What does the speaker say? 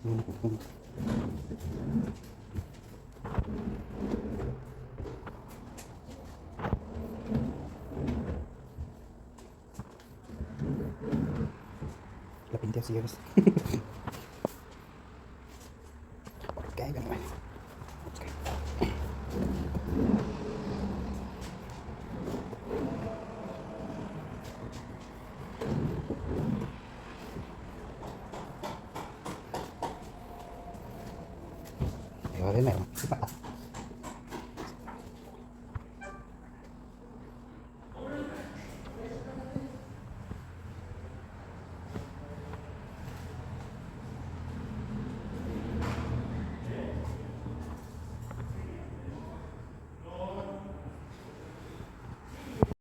La pinté así, ¿ves? Ok, ven, ven. Ahí va de nuevo.